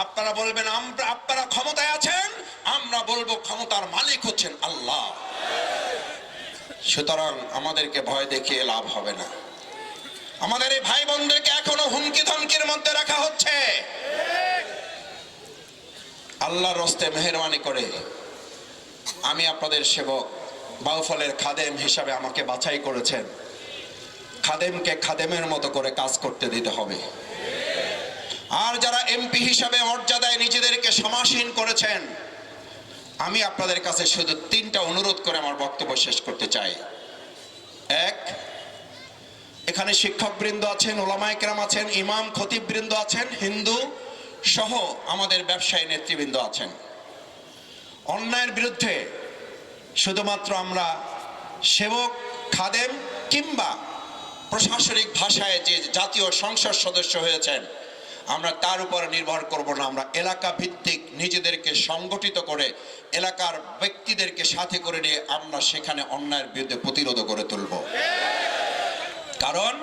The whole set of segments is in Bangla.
আপনারা বলবেন আপনারা ক্ষমতায় আছেন, আমরা বলবো ক্ষমতার মালিক হচ্ছেন আল্লাহ। সুতরাং আমাদেরকে ভয় দেখিয়ে লাভ হবে না। আমাদের এই ভাই বোনদেরকে এখনো হুমকি ধমকির মধ্যে রাখা হচ্ছে। আল্লাহর হস্তে মেহেরবানি করে আমি আপনাদের সেবক, বাউফলের খাদেম হিসাবে আমাকে বাছাই করেছেন। খাদেমকে খাদেমের মতো করে কাজ করতে দিতে হবে। আর যারা এমপি হিসাবে মর্যাদায় নিজেদেরকে সমাসীন করেছেন, আমি আপনাদের কাছে শুধু 3টা অনুরোধ করে আমার বক্তব্য শেষ করতে চাই। এক, এখানে শিক্ষকবৃন্দ আছেন, ওলামায়ে কেরাম আছেন, ইমাম খতিববৃন্দ আছেন, হিন্দু সহ আমাদের ব্যবসায়ী নেতৃবৃন্দ আছেন। অন্যায়ের বিরুদ্ধে শুধুমাত্র আমরা সেবক, খাদেম কিংবা প্রশাসনিক ভাষায় যে জাতীয় সংসদ সদস্য হয়েছেন, আমরা তার উপর নির্ভর করব না। আমরা এলাকা ভিত্তিক নিজেদেরকে সংগঠিত করে এলাকার ব্যক্তিদেরকে সাথে করে নিয়ে আমরা সেখানে অন্যায়ের বিরুদ্ধে প্রতিরোধ করে তুলব। কারণ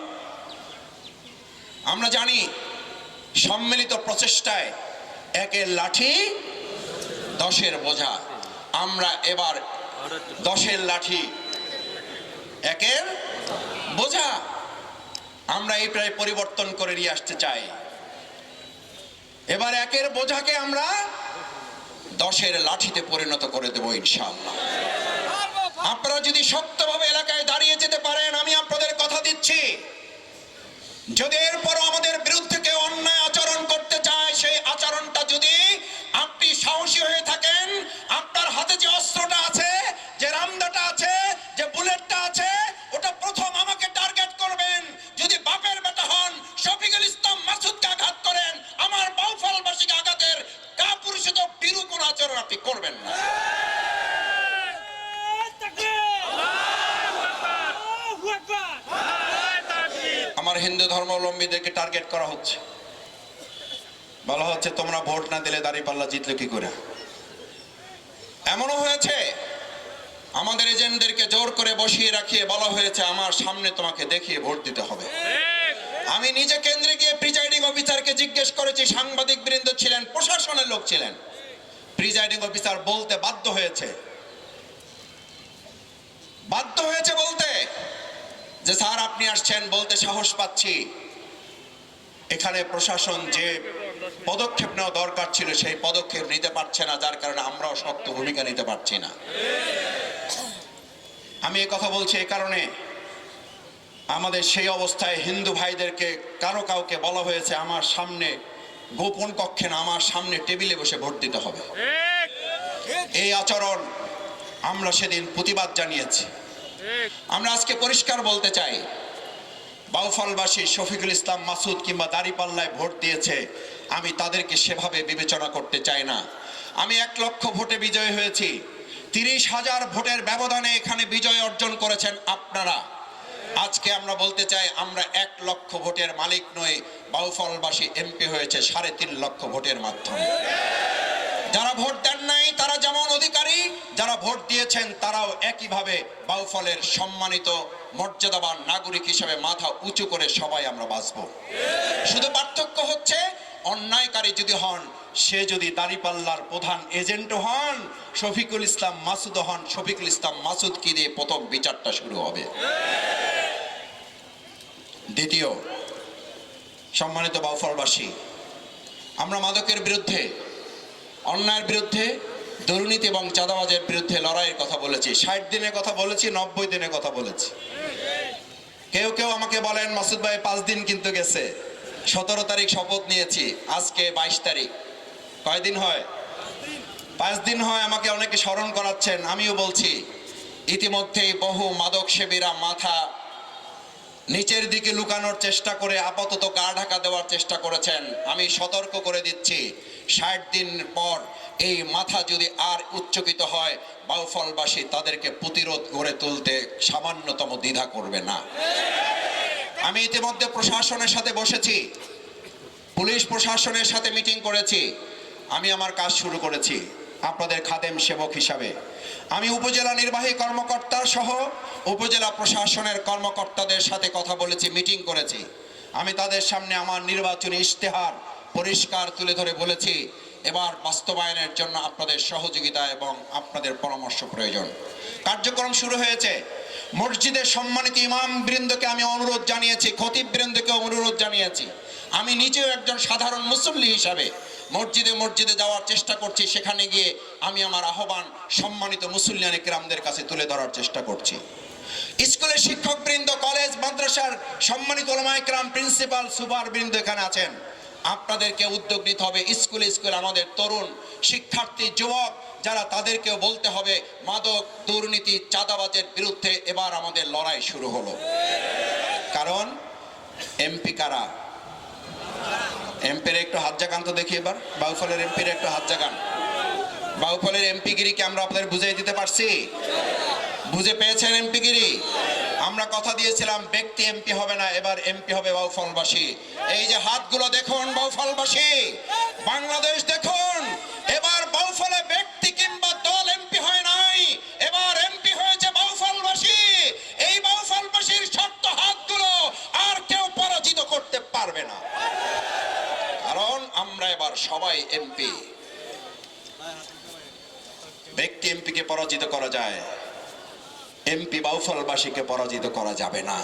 আমরা জানি সম্মিলিত প্রচেষ্টায় একের লাঠি 10-এর বোঝা। আমরা এবার 10-এর লাঠি 1-এর বোঝা আমরা এই প্রায় পরিবর্তন করে নিয়ে আসতে চাই। এবার 1-এর বোঝাকে আমরা 10-এর লাঠিতে পরিণত করে দেব ইনশাআল্লাহ। আপনারা যদি শক্তভাবে এলাকায় দাঁড়িয়ে যেতে পারেন, আমি আপনাদের কথা দিচ্ছি, যদি এরপরও আমাদের বিরুদ্ধে কেউ অন্যায় আচরণ করতে চায়, সেই আচরণটা যদি আপনি সাহসী হয়ে থাকেন, আপনার হাতে যে অস্ত্রটা আছে, যে রামদাটা আছে, যে বুলেটটা আছে, ওটা প্রথম আমাকে টার্গেট করবেন। যদি বাপের বেটা হন, শফিকুল ইসলাম মাসুদকে আঘাত করেন, আমার বাউফলবাসীকে আঘাতের কাপুরুষিত বিরু কোন আচরণ আপনি করবেন না। আমার হিন্দু ধর্মাবলম্বীদেরকে টার্গেট করা হচ্ছে, বলা হচ্ছে তোমরা ভোট না দিলে দাঁড়িপাল্লা জিতলে কি করে। এমনও হয়েছে আমাদের এজেন্টদেরকে জোর করে বসিয়ে রাখিয়ে বলা হয়েছে আমার সামনে তোমাকে দেখিয়ে ভোট দিতে হবে। আমি নিজে কেন্দ্রে গিয়ে প্রিজাইডিং অফিসারকে জিজ্ঞেস করেছি, সাংবাদিক বৃন্দ ছিলেন, প্রশাসনের লোক ছিলেন, প্রিজাইডিং অফিসার বলতে বাধ্য হয়েছে বলতে যে স্যার আপনি আসছেন, বলতে সাহস পাচ্ছি এখানে প্রশাসন যে পদক্ষেপ নেওয়া দরকার ছিল সেই পদক্ষেপ নিতে পারছে না, যার কারণে আমরাও শক্ত ভূমিকা নিতে পারছি না। আমি এই কথা বলছি এই কারণে, আমাদের সেই অবস্থায় হিন্দু ভাইদেরকে কাউকে বলা হয়েছে আমার সামনে গোপন কক্ষে না, আমার সামনে টেবিলে বসে ভোট দিতে হবে। এই আচরণ আমরা সেদিন প্রতিবাদ জানিয়েছি। আমরা আজকে পরিষ্কার বলতে চাই, বাউফলবাসী শফিকুল ইসলাম মাসুদ কিংবা দাঁড়িপাল্লায় ভোট দিয়েছে, আমি তাদেরকে সেভাবে বিবেচনা করতে চাই না। আমি 1 লক্ষ ভোটে বিজয় হয়েছি, 30,000 ভোটের ব্যবধানে এখানে বিজয় অর্জন করেছেন আপনারা। আজকে আমরা বলতে চাই আমরা 1 লক্ষ ভোটের মালিক নই, বাউফলবাসী এমপি হয়েছে 3.5 লক্ষ ভোটের মাধ্যমে। যারা ভোট দেন নাই তারা যেমন অধিকারী, যারা ভোট দিয়েছেন তারাও একইভাবে বাউফলের সম্মানিত মর্যাদাবান নাগরিক হিসেবে মাথা উঁচু করে সবাই আমরা বাঁচব। শুধু পার্থক্য হচ্ছে অন্যায়কারী যদি হন, সে যদি দাঁড়িপাল্লার প্রধান এজেন্টও হন, শফিকুল ইসলাম মাসুদ হন, শফিকুল ইসলাম মাসুদ কি দিয়ে প্রথম বিচারটা শুরু হবে। দ্বিতীয়, সম্মানিত বাউফলবাসী, আমরা মাদকের বিরুদ্ধে, অন্যায়ের বিরুদ্ধে, দুর্নীতি এবং চাঁদাবাজের বিরুদ্ধে লড়াইয়ের কথা বলেছি। 60 দিনের কথা বলেছি, 90 দিনের কথা বলেছি। কেউ আমাকে বলেন মাসুদ ভাই 5 দিন কিন্তু গেছে, 17 তারিখ শপথ নিয়েছি, আজকে 22 তারিখ, কয়দিন হয়? 5 দিন হয়। আমাকে অনেকে স্মরণ করাচ্ছেন, আমিও বলছি ইতিমধ্যেই বহু মাদক সেবীরা মাথা নিচের দিকে লুকানোর চেষ্টা করে আপাতত গা ঢাকা দেওয়ার চেষ্টা করেছেন। আমি সতর্ক করে দিচ্ছি, 60 দিন পর এই মাথা যদি আর উচ্চকিত হয়, বাউফলবাসী তাদেরকে প্রতিরোধ গড়ে তুলতে সামান্যতম দ্বিধা করবে না। আমি ইতিমধ্যে প্রশাসনের সাথে বসেছি, পুলিশ প্রশাসনের সাথে মিটিং করেছি। আমি আমার কাজ শুরু করেছি আপনাদের খাদেম সেবক হিসাবে। আমি উপজেলা নির্বাহী কর্মকর্তা সহ উপজেলা প্রশাসনের কর্মকর্তাদের সাথে কথা বলেছি, মিটিং করেছি। আমি তাদের সামনে আমার নির্বাচনী ইশতেহার পরিষ্কার তুলে ধরে বলেছি, এবার বাস্তবায়নের জন্য আপনাদের সহযোগিতা এবং আপনাদের পরামর্শ প্রয়োজন। কার্যক্রম শুরু হয়েছে। মসজিদের সম্মানিত ইমাম বৃন্দকে আমি অনুরোধ জানিয়েছি, খতিব বৃন্দকে অনুরোধ জানিয়েছি। আমি নিজেও একজন সাধারণ মুসল্লি হিসাবে মসজিদে মসজিদে যাওয়ার চেষ্টা করছি। সেখানে গিয়ে আমি আমার আহ্বান সম্মানিত মুসল্লিয়ানে কিরামদের কাছে তুলে ধরার চেষ্টা করছি। স্কুলের শিক্ষক বৃন্দ, কলেজ মাদ্রাসার সম্মানিত উলামায়ে কিরাম, প্রিন্সিপাল, সুপার বৃন্দ এখানে আছেন। আপনাদেরকে উদ্যোগ নিতে হবে। স্কুলে স্কুলে আমাদের তরুণ শিক্ষার্থী, যুবক যারা, তাদেরকেও বলতে হবে মাদক, দুর্নীতি, চাঁদাবাজের বিরুদ্ধে এবার আমাদের লড়াই শুরু হলো। কারণ এমপি কারা? এমপির একটু হাত জাগান তো দেখি এবার। বাউফলের এমপির একটু হাত জাগান। বাউফলের এমপিগিরিকে আমরা আপনাদের বুঝিয়ে দিতে পারছি? বুঝে পেয়েছেন এমপিগিরি? আমরা কথা দিয়েছিলাম ব্যক্তি এমপি হবে না, এবার এমপি হবে বাউফলবাসী। এই যে হাতগুলো দেখুন, বাউফলবাসী, বাংলাদেশ দেখুন, এবার বাউফলে ব্যক্তি কিংবা দল এমপি হয় নাই, এবার এমপি হয়েছে বাউফলবাসী। এই বাউফলবাসীর শক্ত হাতগুলো আর কেউ পরাজিত করতে পারবে না, কারণ আমরা এবার সবাই এমপি। ব্যক্তি এমপিকে পরাজিত করা যায়, এমপি বাউফলবাসীকে পরাজিত করা যাবে না।